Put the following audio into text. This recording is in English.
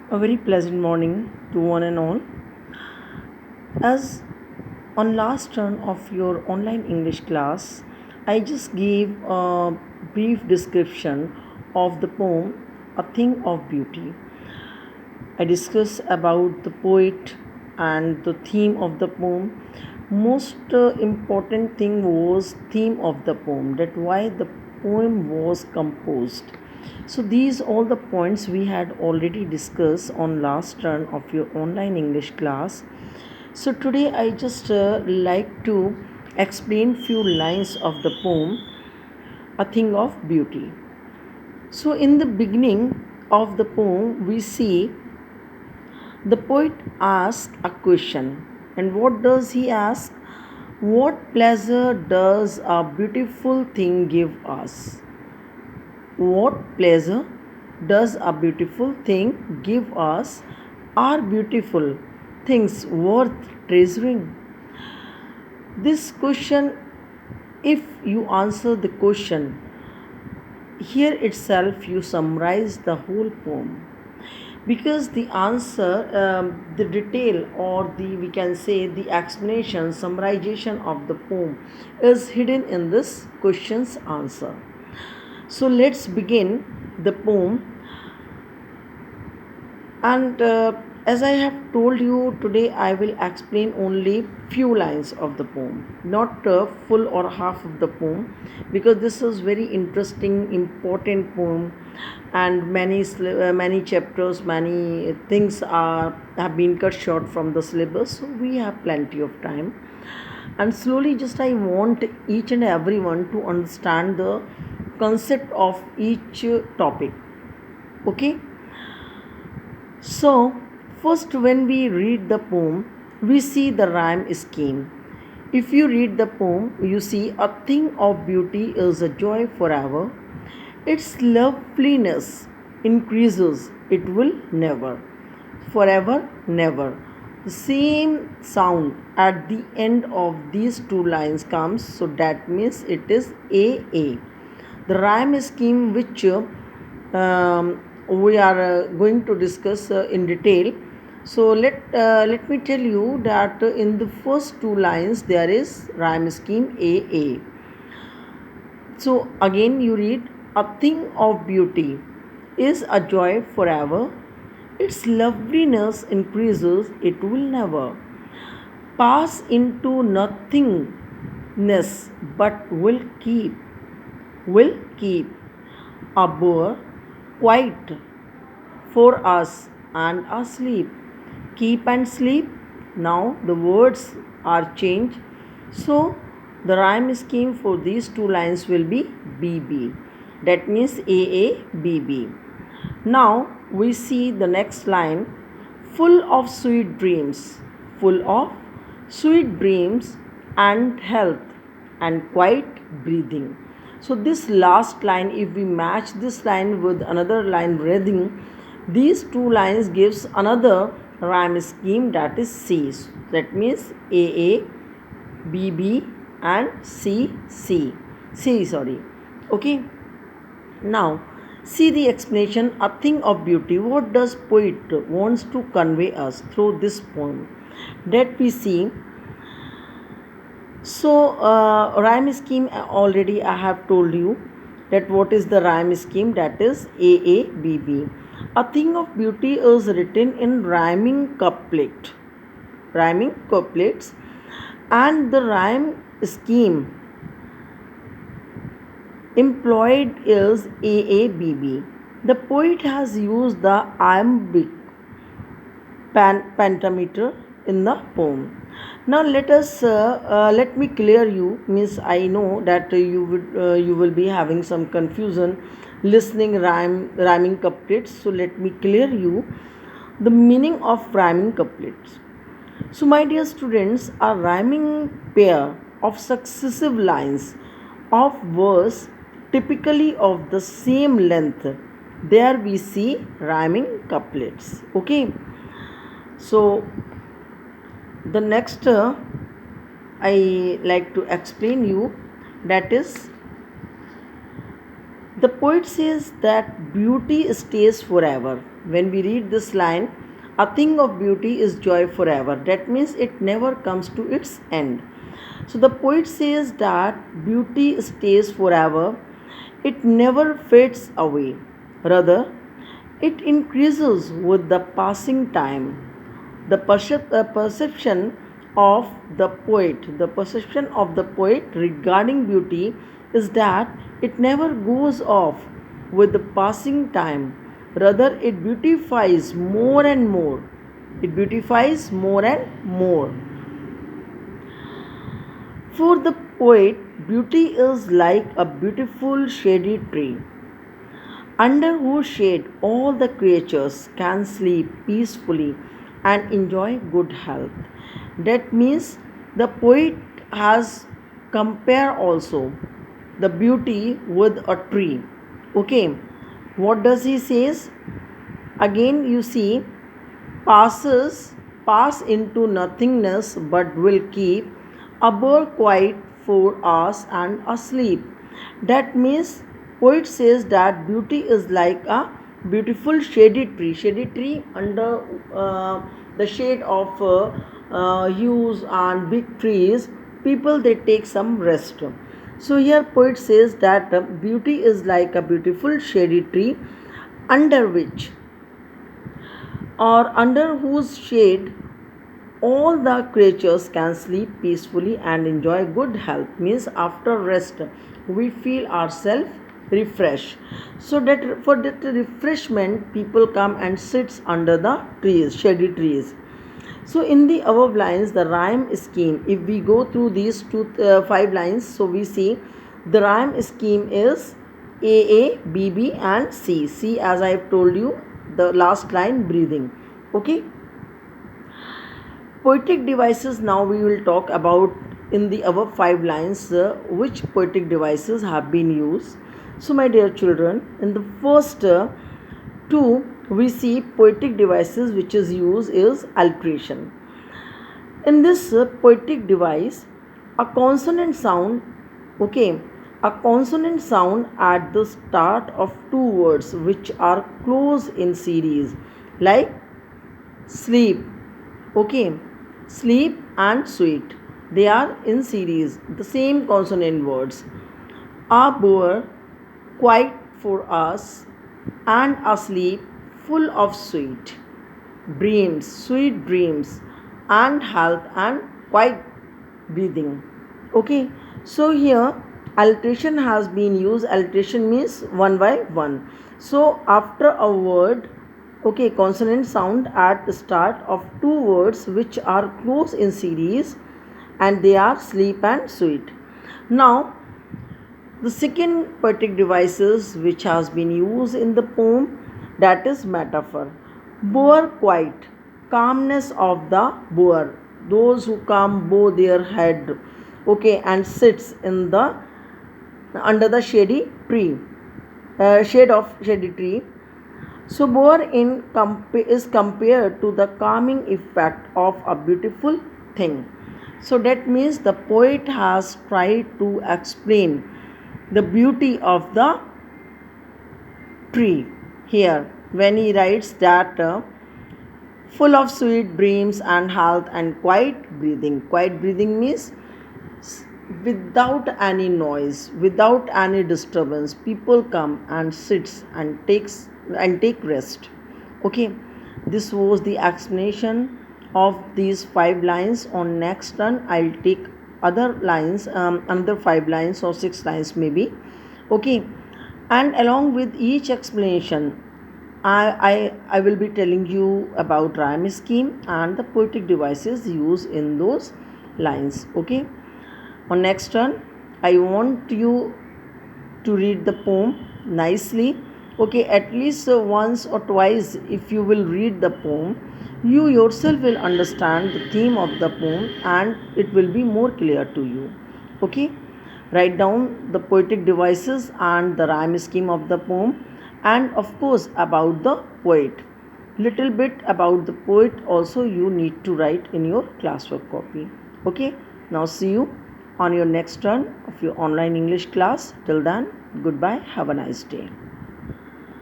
A very pleasant morning to one and all. As on last turn of your online English class, I just gave a brief description of the poem A Thing of Beauty. I discussed about the poet and the theme of the poem. Most important thing was theme of the poem, that why the poem was composed. So these all the points we had already discussed on last turn of your online English class. So today I just like to explain few lines of the poem A Thing of Beauty. So in the beginning of the poem we see the poet asks a question. And what does he ask? What pleasure does a beautiful thing give us? What pleasure does a beautiful thing give us? Are beautiful things worth treasuring? This question, if you answer the question, here itself you summarize the whole poem, because the answer, the detail, or the we can say the explanation, summarization of the poem is hidden in this question's answer. So let's begin the poem. And as I have told you, today I will explain only few lines of the poem, not full or half of the poem, because this is very interesting, important poem, and many chapters, many things are have been cut short from the syllabus, so we have plenty of time. And slowly, just I want each and everyone to understand the concept of each topic. Okay. So, first, when we read the poem, we see the rhyme scheme. If you read the poem, you see a thing of beauty is a joy forever. Its loveliness increases, it will never. Forever, never. The same sound at the end of these two lines comes, so that means it is AA. The rhyme scheme which we are going to discuss in detail. So let me tell you that in the first two lines there is rhyme scheme AA. So again you read, a thing of beauty is a joy forever. Its loveliness increases, it will never pass into nothingness, but will keep a boar quiet for us and asleep. Keep and sleep. Now the words are changed. So the rhyme scheme for these two lines will be BB. That means AABB. Now we see the next line, full of sweet dreams, full of sweet dreams and health and quiet breathing. So this last line, if we match this line with another line breathing, these two lines gives another rhyme scheme, that is C. That means AA, BB and C. Sorry. Okay. Now, see the explanation, a thing of beauty. What does poet wants to convey us through this poem? That we see. So, rhyme scheme already I have told you that what is the rhyme scheme, that is AABB. A thing of beauty is written in rhyming couplets, and the rhyme scheme employed is AABB. The poet has used the iambic pentameter in the poem. Now let me clear you. Means I know that you will be having some confusion listening rhyming couplets. So let me clear you the meaning of rhyming couplets. So my dear students, a rhyming pair of successive lines of verse, typically of the same length, there we see rhyming couplets. Okay. So the next I like to explain you, that is The poet says that beauty stays forever. When we read this line, a thing of beauty is joy forever. That means it never comes to its end. So the poet says that beauty stays forever. It never fades away. Rather, it increases with the passing time. The perception of the poet regarding beauty is that it never goes off with the passing time. Rather, it beautifies more and more. It beautifies more and more. For the poet, beauty is like a beautiful shady tree, under whose shade all the creatures can sleep peacefully and enjoy good health. That means the poet has compared also the beauty with a tree. Okay, what does he says? Again, you see, pass into nothingness, but will keep a bird quiet for us and asleep. That means poet says that beauty is like a beautiful shady tree under the shade of hues and big trees. People they take some rest. So here poet says that beauty is like a beautiful shady tree under which or under whose shade all the creatures can sleep peacefully and enjoy good health. Means after rest we feel ourselves refreshed, so that for that refreshment people come and sits under the trees, shady trees. So in the above lines, the rhyme scheme, if we go through these five lines, so we see the rhyme scheme is A, B, B and C. C, as I have told you, the last line breathing. Okay. Poetic devices, now we will talk about in the above five lines which poetic devices have been used. So my dear children, in the first two we see poetic devices which is used is alteration. In this poetic device, a consonant sound, okay, a consonant sound at the start of two words which are close in series, like sleep, okay, sleep and sweet, they are in series, the same consonant words. A bower, quiet for us, and asleep, full of sweet dreams, and health and quiet breathing. Okay, so here alteration has been used. Alteration means one by one. So after a word, okay, consonant sound at the start of two words which are close in series, and they are sleep and sweet. Now the second poetic devices which has been used in the poem, that is metaphor. Bower quiet, calmness of the bower, those who calm bow their head, okay, and sits in the under the shady tree, shade of shady tree. So bower is compared to the calming effect of a beautiful thing. So that means the poet has tried to explain the beauty of the tree here when he writes that full of sweet dreams and health and quiet breathing. Quiet breathing means without any noise, without any disturbance, people come and sits and take rest. Okay, this was the explanation of these five lines. On next turn I'll take other lines, another five lines or six lines maybe. Okay, and along with each explanation I will be telling you about rhyme scheme and the poetic devices used in those lines. Okay, on next turn I want you to read the poem nicely. Okay, at least once or twice if you will read the poem, you yourself will understand the theme of the poem and it will be more clear to you. Okay, write down the poetic devices and the rhyme scheme of the poem, and of course about the poet. Little bit about the poet also you need to write in your classwork copy. Okay, now see you on your next turn of your online English class. Till then, Goodbye. Have a nice day.